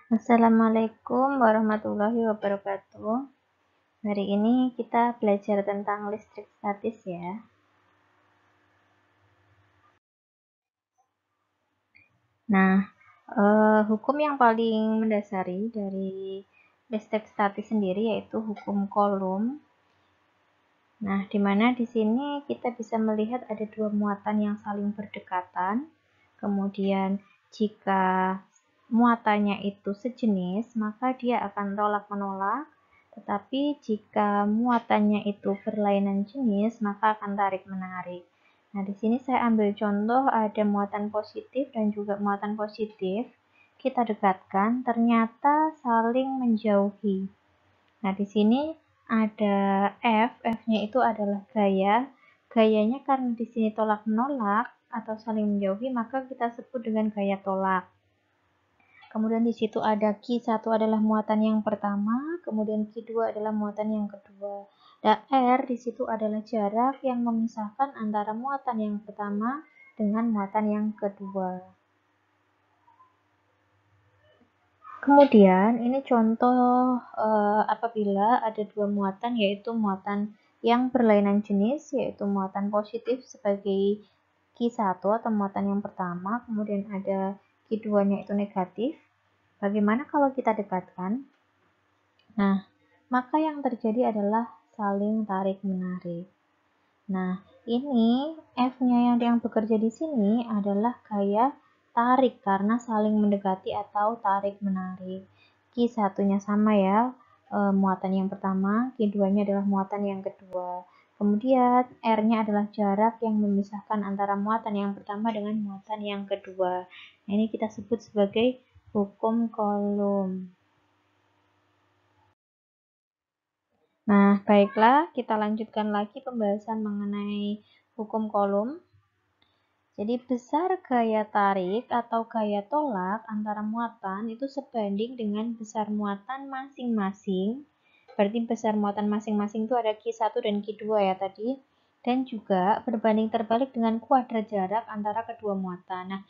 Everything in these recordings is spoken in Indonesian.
Assalamualaikum warahmatullahi wabarakatuh. Hari ini kita belajar tentang listrik statis ya. Nah, hukum yang paling mendasari dari listrik statis sendiri yaitu hukum Coulomb. Nah, di mana di sini kita bisa melihat ada dua muatan yang saling berdekatan. Kemudian jika muatannya itu sejenis, maka dia akan tolak-menolak. Tetapi jika muatannya itu berlainan jenis, maka akan tarik-menarik. Nah, di sini saya ambil contoh ada muatan positif dan juga muatan positif. Kita dekatkan, ternyata saling menjauhi. Nah, di sini ada F-nya itu adalah gaya. Gayanya karena di sini tolak-menolak atau saling menjauhi, maka kita sebut dengan gaya tolak. Kemudian di situ ada Q1 adalah muatan yang pertama, kemudian Q2 adalah muatan yang kedua. Dan R di situ adalah jarak yang memisahkan antara muatan yang pertama dengan muatan yang kedua. Kemudian ini contoh apabila ada dua muatan yaitu muatan yang berlainan jenis yaitu muatan positif sebagai Q1 atau muatan yang pertama, kemudian ada Q2-nya itu negatif. Bagaimana kalau kita dekatkan? Nah, maka yang terjadi adalah saling tarik-menarik. Nah, ini F-nya yang bekerja di sini adalah gaya tarik karena saling mendekati atau tarik-menarik. Q1-nya sama ya, muatan yang pertama, Q2-nya adalah muatan yang kedua. Kemudian R-nya adalah jarak yang memisahkan antara muatan yang pertama dengan muatan yang kedua. Nah, ini kita sebut sebagai hukum Coulomb. Nah, baiklah, kita lanjutkan lagi pembahasan mengenai hukum Coulomb. Jadi, besar gaya tarik atau gaya tolak antara muatan itu sebanding dengan besar muatan masing-masing. Berarti besar muatan masing-masing itu ada Q1 dan Q2 ya tadi. Dan juga berbanding terbalik dengan kuadrat jarak antara kedua muatan. Nah,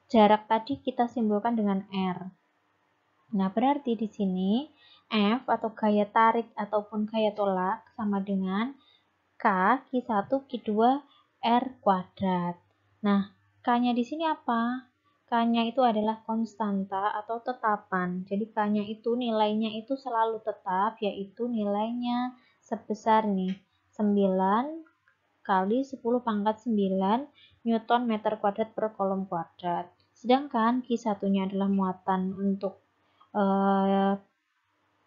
jarak tadi kita simbolkan dengan R. Nah, berarti di sini F atau gaya tarik ataupun gaya tolak sama dengan K, Q1, Q2, R kuadrat. Nah, K-nya di sini apa? K-nya itu adalah konstanta atau tetapan. Jadi K-nya itu nilainya itu selalu tetap, yaitu nilainya sebesar nih 9 kali 10 pangkat 9 Newton meter kuadrat per kolom kuadrat. Sedangkan Q1-nya adalah muatan untuk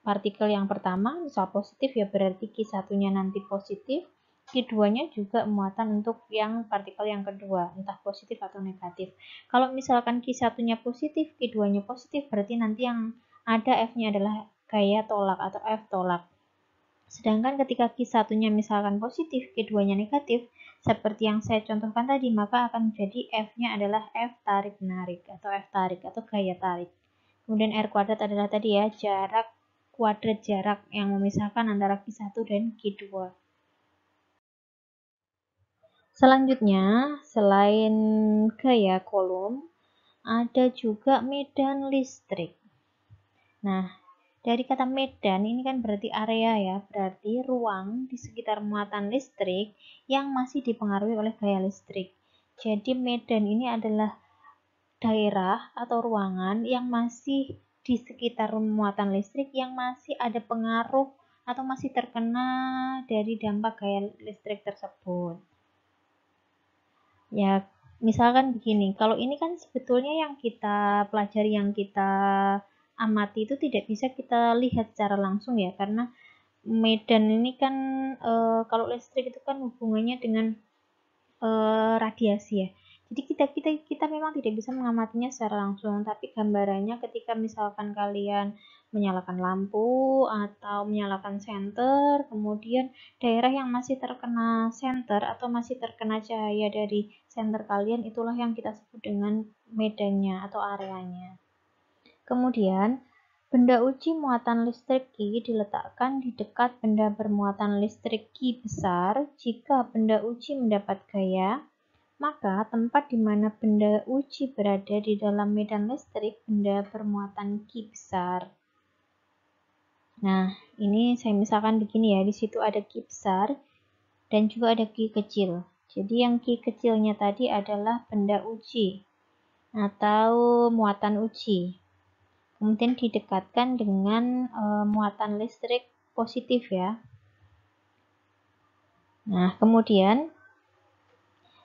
partikel yang pertama, misal positif ya berarti Q1-nya nanti positif, Q2-nya juga muatan untuk yang partikel yang kedua, entah positif atau negatif. Kalau misalkan Q1-nya positif, Q2-nya positif, berarti nanti yang ada F-nya adalah gaya tolak atau F tolak. Sedangkan ketika Q1-nya misalkan positif, Q2-nya negatif, seperti yang saya contohkan tadi, maka akan menjadi F-nya adalah F tarik-menarik atau F tarik atau gaya tarik. Kemudian R kuadrat adalah tadi ya, jarak kuadrat jarak yang memisahkan antara Q1 dan Q2. Selanjutnya, selain gaya Coulomb, ada juga medan listrik. Nah, dari kata medan ini kan berarti area ya, berarti ruang di sekitar muatan listrik yang masih dipengaruhi oleh gaya listrik. Jadi medan ini adalah daerah atau ruangan yang masih di sekitar muatan listrik yang masih ada pengaruh atau masih terkena dari dampak gaya listrik tersebut. Ya, misalkan begini, kalau ini kan sebetulnya yang kita pelajari, yang kita amati itu tidak bisa kita lihat secara langsung ya, karena medan ini kan kalau listrik itu kan hubungannya dengan radiasi ya. Jadi kita memang tidak bisa mengamatinya secara langsung, tapi gambarannya ketika misalkan kalian menyalakan lampu atau menyalakan senter, kemudian daerah yang masih terkena senter atau masih terkena cahaya dari senter kalian, itulah yang kita sebut dengan medannya atau areanya. Kemudian, benda uji muatan listrik Q diletakkan di dekat benda bermuatan listrik Q besar jika benda uji mendapat gaya, maka tempat di mana benda uji berada di dalam medan listrik benda bermuatan Q besar. Nah, ini saya misalkan begini ya, di situ ada Q besar dan juga ada Q kecil. Jadi yang Q kecilnya tadi adalah benda uji atau muatan uji. Kemudian didekatkan dengan muatan listrik positif ya. Nah, kemudian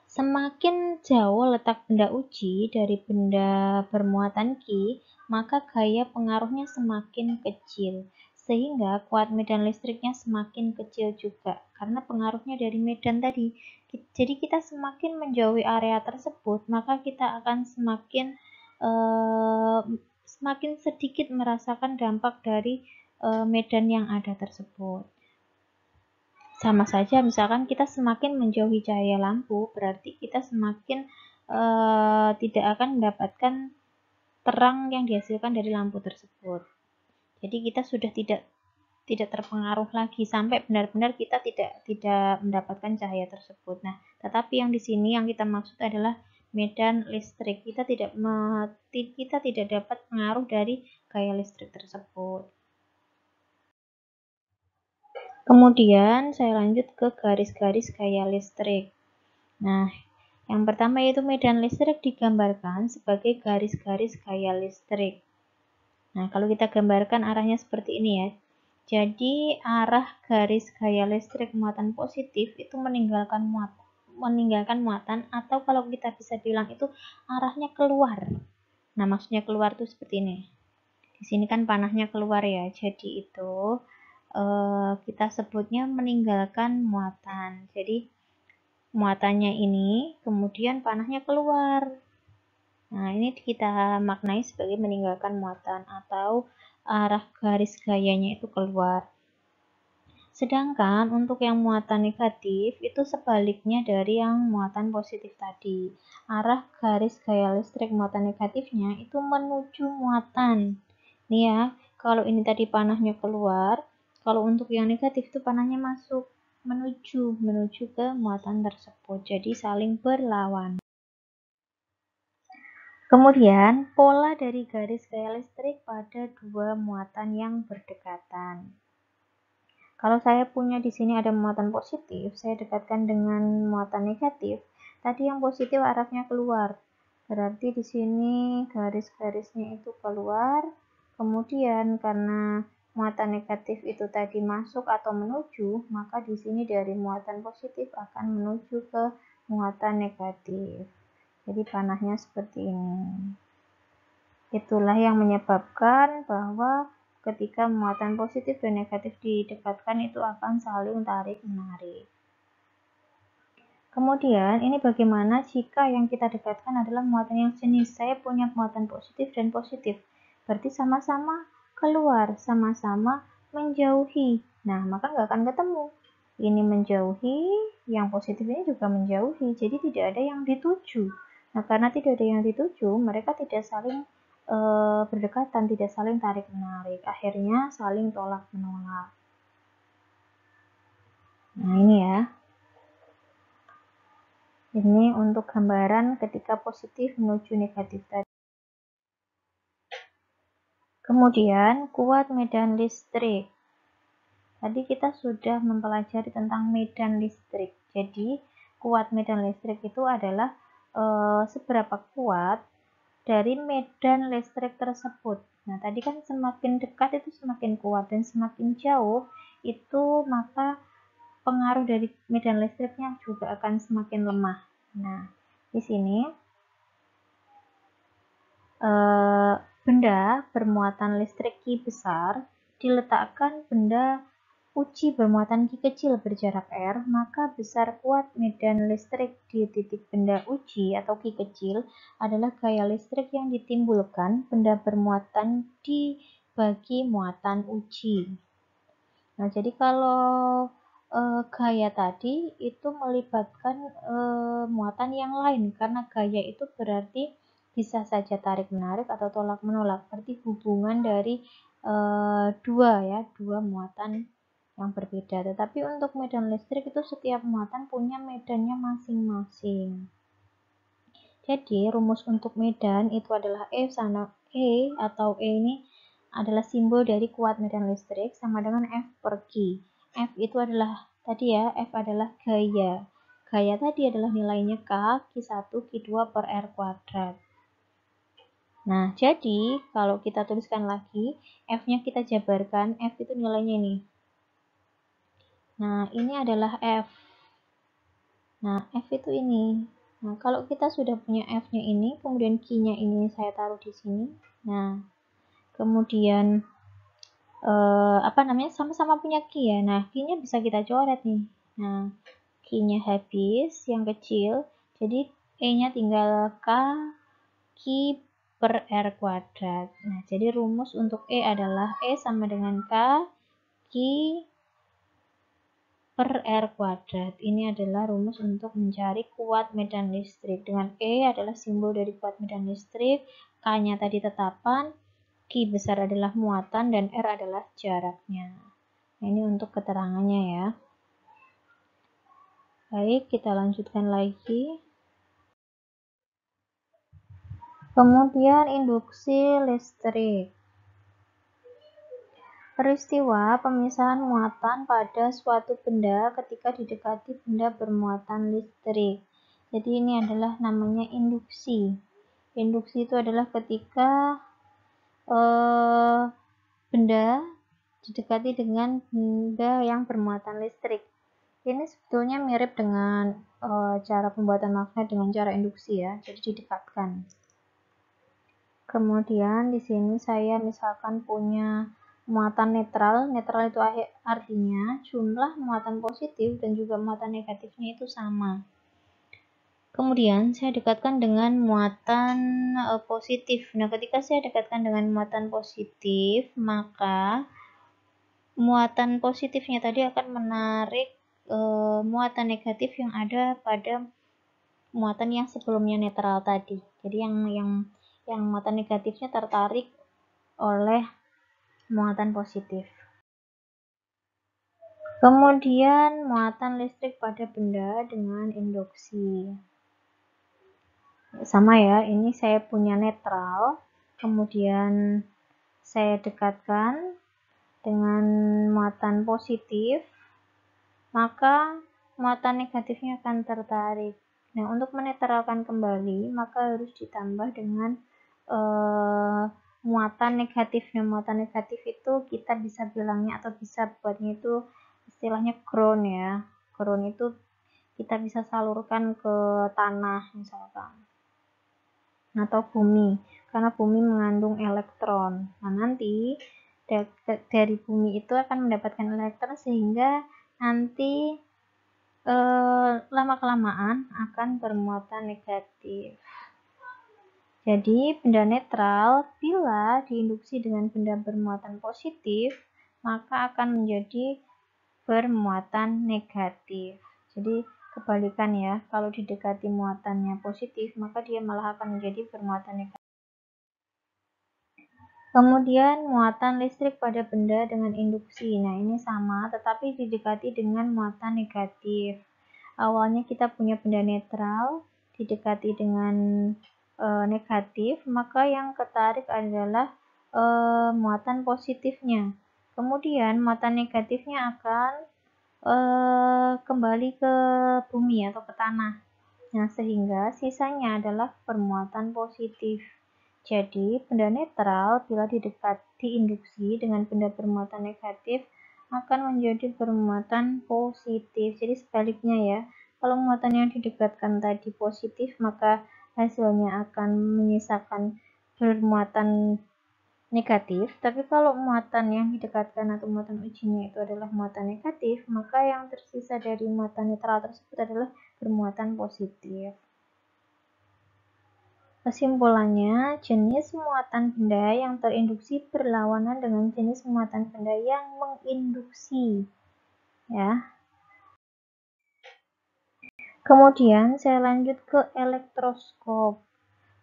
semakin jauh letak benda uji dari benda bermuatan Q, maka gaya pengaruhnya semakin kecil, sehingga kuat medan listriknya semakin kecil juga, karena pengaruhnya dari medan tadi. Jadi kita semakin menjauhi area tersebut, maka kita akan semakin sedikit merasakan dampak dari medan yang ada tersebut. Sama saja, misalkan kita semakin menjauhi cahaya lampu, berarti kita semakin tidak akan mendapatkan terang yang dihasilkan dari lampu tersebut. Jadi kita sudah tidak terpengaruh lagi sampai benar-benar kita tidak mendapatkan cahaya tersebut. Nah, tetapi yang di sini yang kita maksud adalah medan listrik. Kita tidak dapat pengaruh dari gaya listrik tersebut. Kemudian saya lanjut ke garis-garis gaya listrik. Nah, yang pertama yaitu medan listrik digambarkan sebagai garis-garis gaya listrik. Nah, kalau kita gambarkan arahnya seperti ini ya. Jadi, arah garis gaya listrik muatan positif itu meninggalkan muatan, atau kalau kita bisa bilang itu arahnya keluar. Nah, maksudnya keluar itu seperti ini. Di sini kan panahnya keluar ya. Jadi itu kita sebutnya meninggalkan muatan. Jadi muatannya ini kemudian panahnya keluar. Nah, ini kita maknai sebagai meninggalkan muatan atau arah garis gayanya itu keluar. Sedangkan untuk yang muatan negatif itu sebaliknya dari yang muatan positif tadi. Arah garis gaya listrik muatan negatifnya itu menuju muatan. Nih ya, kalau ini tadi panahnya keluar, kalau untuk yang negatif itu panahnya masuk, menuju ke muatan tersebut. Jadi saling berlawan. Kemudian, pola dari garis gaya listrik pada dua muatan yang berdekatan. Kalau saya punya di sini ada muatan positif, saya dekatkan dengan muatan negatif. Tadi yang positif arahnya keluar. Berarti di sini garis-garisnya itu keluar. Kemudian karena muatan negatif itu tadi masuk atau menuju, maka di sini dari muatan positif akan menuju ke muatan negatif. Jadi panahnya seperti ini. Itulah yang menyebabkan bahwa ketika muatan positif dan negatif didekatkan itu akan saling tarik-menarik. Kemudian ini bagaimana jika yang kita dekatkan adalah muatan yang jenis. Saya punya muatan positif dan positif. Berarti sama-sama keluar, sama-sama menjauhi. Nah, maka nggak akan ketemu. Ini menjauhi, yang positif ini juga menjauhi. Jadi tidak ada yang dituju. Nah, karena tidak ada yang dituju, mereka tidak saling berdekatan, tidak saling tarik-menarik. Akhirnya saling tolak-menolak. Nah, ini ya. Ini untuk gambaran ketika positif menuju negatif tadi. Kemudian, kuat medan listrik. Tadi kita sudah mempelajari tentang medan listrik. Jadi, kuat medan listrik itu adalah seberapa kuat dari medan listrik tersebut. Nah, tadi kan semakin dekat itu semakin kuat dan semakin jauh itu maka pengaruh dari medan listriknya juga akan semakin lemah. Nah, di sini benda bermuatan listrik Q besar diletakkan benda uji bermuatan Q kecil berjarak R, maka besar kuat medan listrik di titik benda uji atau Q kecil adalah gaya listrik yang ditimbulkan benda bermuatan dibagi muatan uji. Nah, jadi kalau gaya tadi itu melibatkan muatan yang lain, karena gaya itu berarti bisa saja tarik-menarik atau tolak-menolak. Berarti hubungan dari dua muatan yang berbeda. Tetapi untuk medan listrik itu setiap muatan punya medannya masing-masing. Jadi rumus untuk medan itu adalah F sama E, atau E ini adalah simbol dari kuat medan listrik sama dengan F per Q. F itu adalah tadi ya, F adalah gaya. Gaya tadi adalah nilainya K, Q1, Q2 per R kuadrat. Nah, jadi kalau kita tuliskan lagi, F-nya kita jabarkan, F itu nilainya ini. Nah, ini adalah F. Nah, F itu ini. Nah, kalau kita sudah punya F-nya ini, kemudian Q-nya ini saya taruh di sini. Nah, kemudian sama-sama punya Q ya. Nah, Q-nya bisa kita coret nih. Nah, Q-nya habis, yang kecil. Jadi, E-nya tinggal K, Q per R kuadrat. Nah, jadi rumus untuk E adalah E sama dengan K, Q per R kuadrat. Ini adalah rumus untuk mencari kuat medan listrik. Dengan E adalah simbol dari kuat medan listrik, K-nya tadi tetapan, Q besar adalah muatan, dan R adalah jaraknya. Nah, ini untuk keterangannya ya. Baik, kita lanjutkan lagi. Kemudian induksi listrik. Peristiwa pemisahan muatan pada suatu benda ketika didekati benda bermuatan listrik. Jadi ini adalah namanya induksi. Induksi itu adalah ketika benda didekati dengan benda yang bermuatan listrik. Ini sebetulnya mirip dengan cara pembuatan magnet dengan cara induksi ya, jadi didekatkan. Kemudian di sini saya misalkan punya muatan netral. Netral itu artinya jumlah muatan positif dan juga muatan negatifnya itu sama. Kemudian saya dekatkan dengan muatan positif. Nah, ketika saya dekatkan dengan muatan positif, maka muatan positifnya tadi akan menarik muatan negatif yang ada pada muatan yang sebelumnya netral tadi. Jadi yang muatan negatifnya tertarik oleh muatan positif. Kemudian muatan listrik pada benda dengan induksi. Sama ya, ini saya punya netral, kemudian saya dekatkan dengan muatan positif, maka muatan negatifnya akan tertarik. Nah, untuk menetralkan kembali, maka harus ditambah dengan muatan negatif. Nah, muatan negatif itu kita bisa bilangnya atau bisa buatnya itu istilahnya ground ya. Ground itu kita bisa salurkan ke tanah misalkan, atau bumi, karena bumi mengandung elektron. Nah, nanti dari bumi itu akan mendapatkan elektron sehingga nanti lama-kelamaan akan bermuatan negatif. Jadi, benda netral bila diinduksi dengan benda bermuatan positif, maka akan menjadi bermuatan negatif. Jadi, kebalikan ya, kalau didekati muatannya positif, maka dia malah akan menjadi bermuatan negatif. Kemudian, muatan listrik pada benda dengan induksi. Nah, ini sama, tetapi didekati dengan muatan negatif. Awalnya kita punya benda netral, didekati dengan negatif, maka yang ketarik adalah muatan positifnya. Kemudian muatan negatifnya akan kembali ke bumi atau ke tanah. Nah, sehingga sisanya adalah bermuatan positif. Jadi, benda netral bila diinduksi dengan benda bermuatan negatif akan menjadi bermuatan positif. Jadi sebaliknya ya, kalau muatan yang didekatkan tadi positif, maka hasilnya akan menyisakan bermuatan negatif. Tapi kalau muatan yang didekatkan atau muatan ujinya itu adalah muatan negatif, maka yang tersisa dari muatan netral tersebut adalah bermuatan positif. Kesimpulannya, jenis muatan benda yang terinduksi berlawanan dengan jenis muatan benda yang menginduksi. Ya. Kemudian saya lanjut ke elektroskop.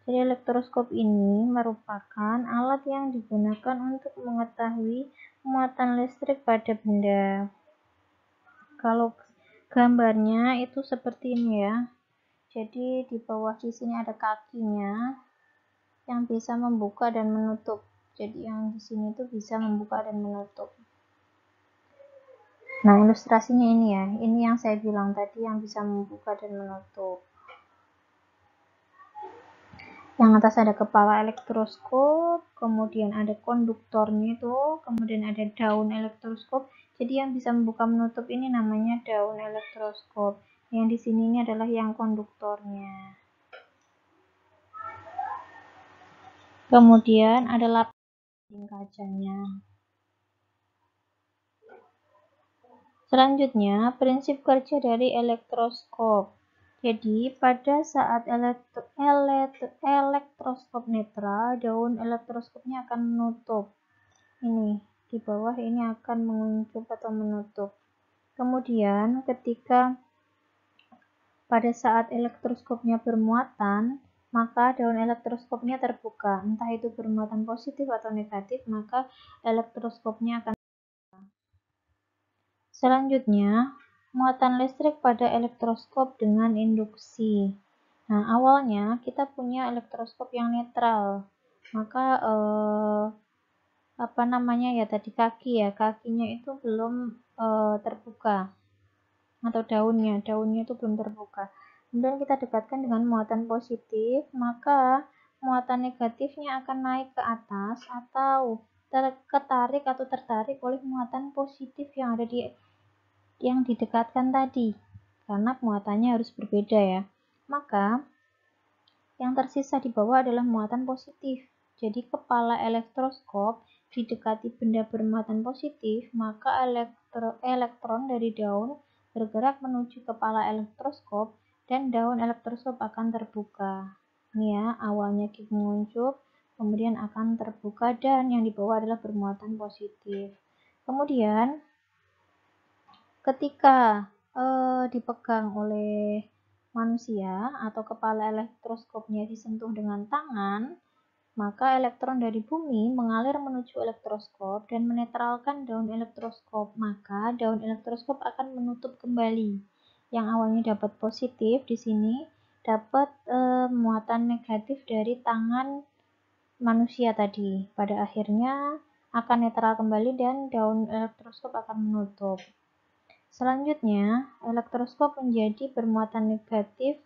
Jadi elektroskop ini merupakan alat yang digunakan untuk mengetahui muatan listrik pada benda. Kalau gambarnya itu seperti ini ya. Jadi di bawah di sini ada kakinya yang bisa membuka dan menutup. Jadi yang di sini itu bisa membuka dan menutup. Nah, ilustrasinya ini ya. Ini yang saya bilang tadi yang bisa membuka dan menutup. Yang atas ada kepala elektroskop, kemudian ada konduktornya itu, kemudian ada daun elektroskop. Jadi yang bisa membuka menutup ini namanya daun elektroskop. Yang di sini ini adalah yang konduktornya. Kemudian ada lapisan kacanya. Selanjutnya, prinsip kerja dari elektroskop. Jadi, pada saat elektroskop netral, daun elektroskopnya akan menutup. Ini, di bawah ini akan menguncup atau menutup. Kemudian, ketika pada saat elektroskopnya bermuatan, maka daun elektroskopnya terbuka. Entah itu bermuatan positif atau negatif, maka elektroskopnya akan terbuka. Selanjutnya, muatan listrik pada elektroskop dengan induksi. Nah, awalnya kita punya elektroskop yang netral. Maka tadi kakinya itu belum terbuka, atau daunnya itu belum terbuka. Kemudian kita dekatkan dengan muatan positif, maka muatan negatifnya akan naik ke atas atau tertarik oleh muatan positif yang didekatkan tadi, karena muatannya harus berbeda ya. Maka yang tersisa di bawah adalah muatan positif. Jadi kepala elektroskop didekati benda bermuatan positif, maka elektron dari daun bergerak menuju kepala elektroskop dan daun elektroskop akan terbuka. Ini ya, awalnya menguncup, kemudian akan terbuka, dan yang di bawah adalah bermuatan positif. Kemudian ketika dipegang oleh manusia atau kepala elektroskopnya disentuh dengan tangan, maka elektron dari bumi mengalir menuju elektroskop dan menetralkan daun elektroskop. Maka daun elektroskop akan menutup kembali. Yang awalnya dapat positif di sini dapat muatan negatif dari tangan manusia tadi. Pada akhirnya akan netral kembali dan daun elektroskop akan menutup. Selanjutnya, elektroskop menjadi bermuatan negatif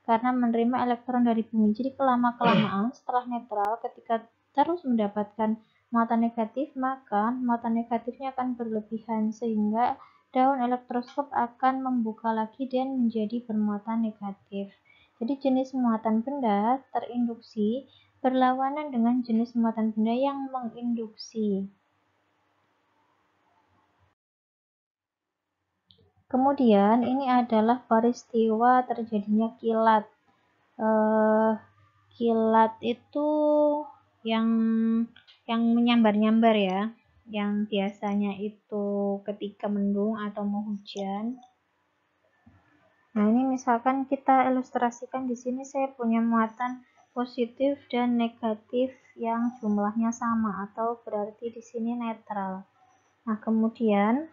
karena menerima elektron dari bumi. Jadi kelama-kelamaan setelah netral, ketika terus mendapatkan muatan negatif, maka muatan negatifnya akan berlebihan sehingga daun elektroskop akan membuka lagi dan menjadi bermuatan negatif. Jadi jenis muatan benda terinduksi berlawanan dengan jenis muatan benda yang menginduksi. Kemudian ini adalah peristiwa terjadinya kilat. Kilat itu yang menyambar-nyambar ya, yang biasanya itu ketika mendung atau mau hujan. Nah, ini misalkan kita ilustrasikan di sini, saya punya muatan positif dan negatif yang jumlahnya sama atau berarti di sini netral. Nah, kemudian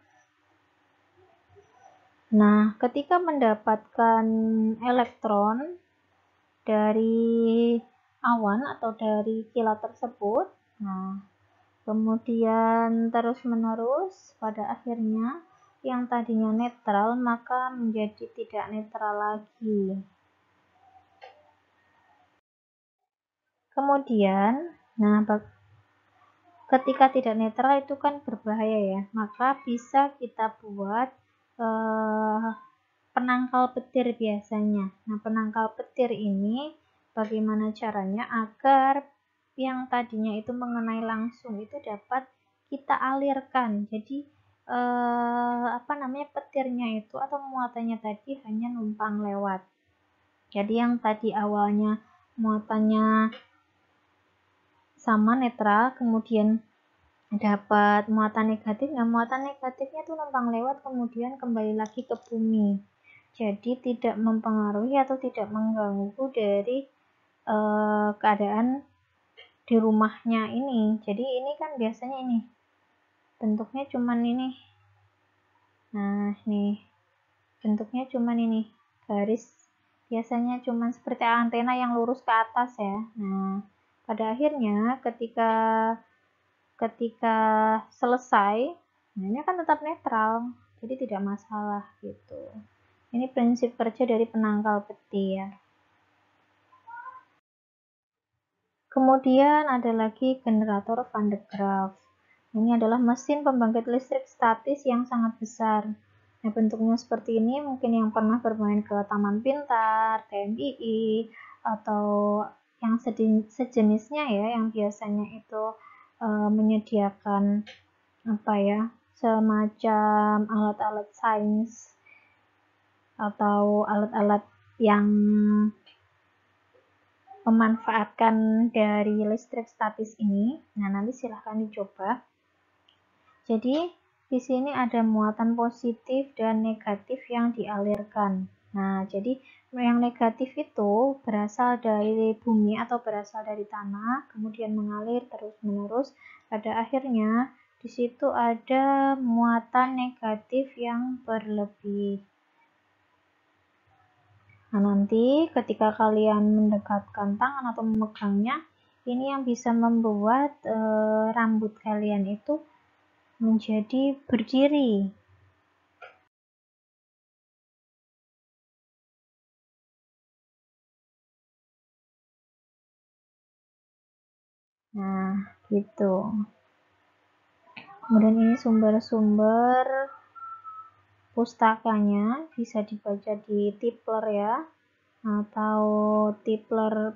ketika mendapatkan elektron dari awan atau dari kilat tersebut, kemudian terus-menerus pada akhirnya yang tadinya netral maka menjadi tidak netral lagi. Kemudian, ketika tidak netral itu kan berbahaya ya, maka bisa kita buat penangkal petir biasanya. Nah, penangkal petir ini bagaimana caranya agar yang tadinya itu mengenai langsung itu dapat kita alirkan. Jadi petirnya itu atau muatannya tadi hanya numpang lewat. Jadi yang tadi awalnya muatannya sama netral, kemudian dapat muatan negatif, muatan negatifnya itu numpang lewat kemudian kembali lagi ke bumi. Jadi tidak mempengaruhi atau tidak mengganggu dari keadaan di rumahnya ini. Jadi ini kan biasanya ini bentuknya cuman ini. Nah, nih bentuknya cuman ini, garis biasanya cuma seperti antena yang lurus ke atas ya. Nah, pada akhirnya ketika selesai, nah ini kan tetap netral, jadi tidak masalah gitu. Ini prinsip kerja dari penangkal petir. Kemudian ada lagi generator Van de Graaff. Ini adalah mesin pembangkit listrik statis yang sangat besar. Nah, bentuknya seperti ini, mungkin yang pernah bermain ke Taman Pintar, TMII, atau yang sejenisnya ya, yang biasanya itu menyediakan apa ya, semacam alat-alat sains atau alat-alat yang memanfaatkan dari listrik statis ini. Nah, nanti silahkan dicoba. Jadi, di sini ada muatan positif dan negatif yang dialirkan. Nah, jadi yang negatif itu berasal dari bumi atau berasal dari tanah, kemudian mengalir terus-menerus. Pada akhirnya, di situ ada muatan negatif yang berlebih. Nah, nanti ketika kalian mendekatkan tangan atau memegangnya, ini yang bisa membuat rambut kalian itu menjadi berdiri. Nah, gitu. Kemudian ini sumber-sumber pustakanya bisa dibaca di Tipler ya, atau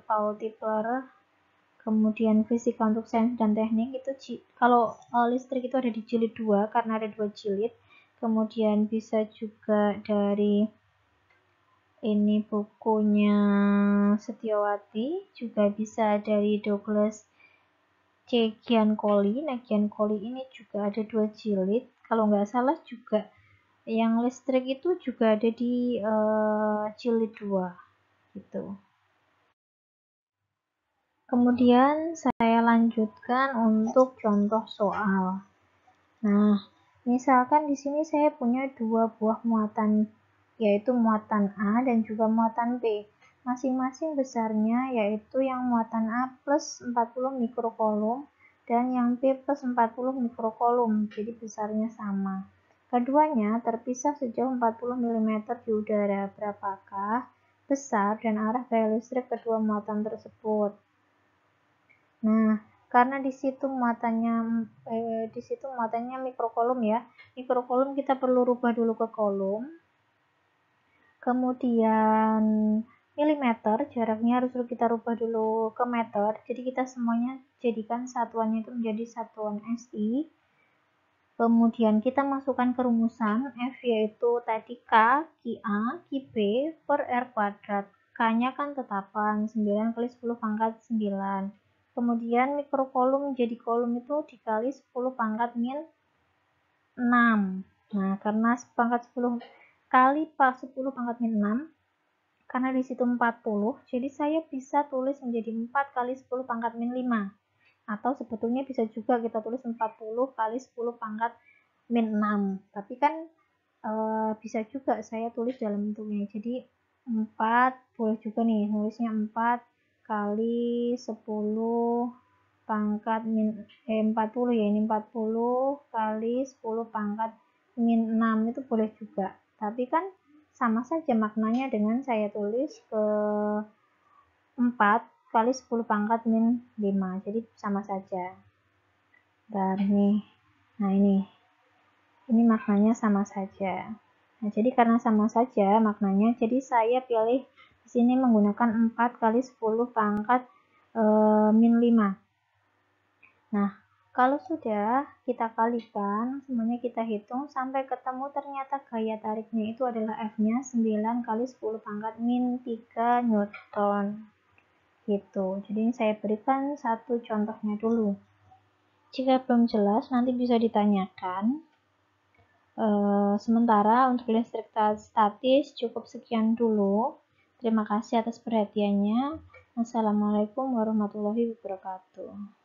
Paul Tipler. Kemudian fisika untuk sains dan teknik itu kalau listrik itu ada di jilid 2 karena ada 2 jilid. Kemudian bisa juga dari ini bukunya Setiawati, juga bisa dari Douglas C. Giancoli. Nah, Giancoli ini juga ada 2 jilid. Kalau nggak salah juga yang listrik itu juga ada di jilid 2 gitu. Kemudian saya lanjutkan untuk contoh soal. Nah, misalkan di sini saya punya 2 buah muatan, yaitu muatan A dan juga muatan B. Masing-masing besarnya yaitu yang muatan A plus 40 mikrokulum dan yang B plus 40 mikrokulum, jadi besarnya sama. Keduanya terpisah sejauh 40 mm di udara. Berapakah besar dan arah gaya listrik kedua muatan tersebut? Nah, karena di situ muatannya mikrokolom ya. Mikrokolom kita perlu rubah dulu ke kolom. Kemudian milimeter, jaraknya harus kita rubah dulu ke meter. Jadi kita semuanya jadikan satuannya itu menjadi satuan SI. Kemudian kita masukkan ke rumusan, F yaitu tadi K, QA, QB per R kuadrat. K-nya kan tetapan, 9 kali 10 pangkat 9. Kemudian mikrokolom jadi kolom itu dikali 10 pangkat min 6. Nah, karena pangkat 10 kali 10 pangkat min 6, karena di situ 40, jadi saya bisa tulis menjadi 4 kali 10 pangkat min 5. Atau sebetulnya bisa juga kita tulis 40 kali 10 pangkat min 6. Tapi kan bisa juga saya tulis dalam bentuknya. Jadi 4, boleh juga nih nulisnya 4 kali 10 pangkat min 40 ya, ini 40 kali 10 pangkat min 6 itu boleh juga. Tapi kan sama saja maknanya dengan saya tulis ke 4 kali 10 pangkat min 5. Jadi sama saja. Dan nih. Nah, ini maknanya sama saja. Nah, jadi karena sama saja maknanya, jadi saya pilih di sini menggunakan 4 kali 10 pangkat min 5. Nah, kalau sudah kita kalikan, semuanya kita hitung sampai ketemu ternyata gaya tariknya itu adalah F-nya 9 kali 10 pangkat min 3 Newton. Gitu. Jadi saya berikan satu contohnya dulu. Jika belum jelas, nanti bisa ditanyakan. Sementara untuk listrik statis cukup sekian dulu. Terima kasih atas perhatiannya. Assalamualaikum warahmatullahi wabarakatuh.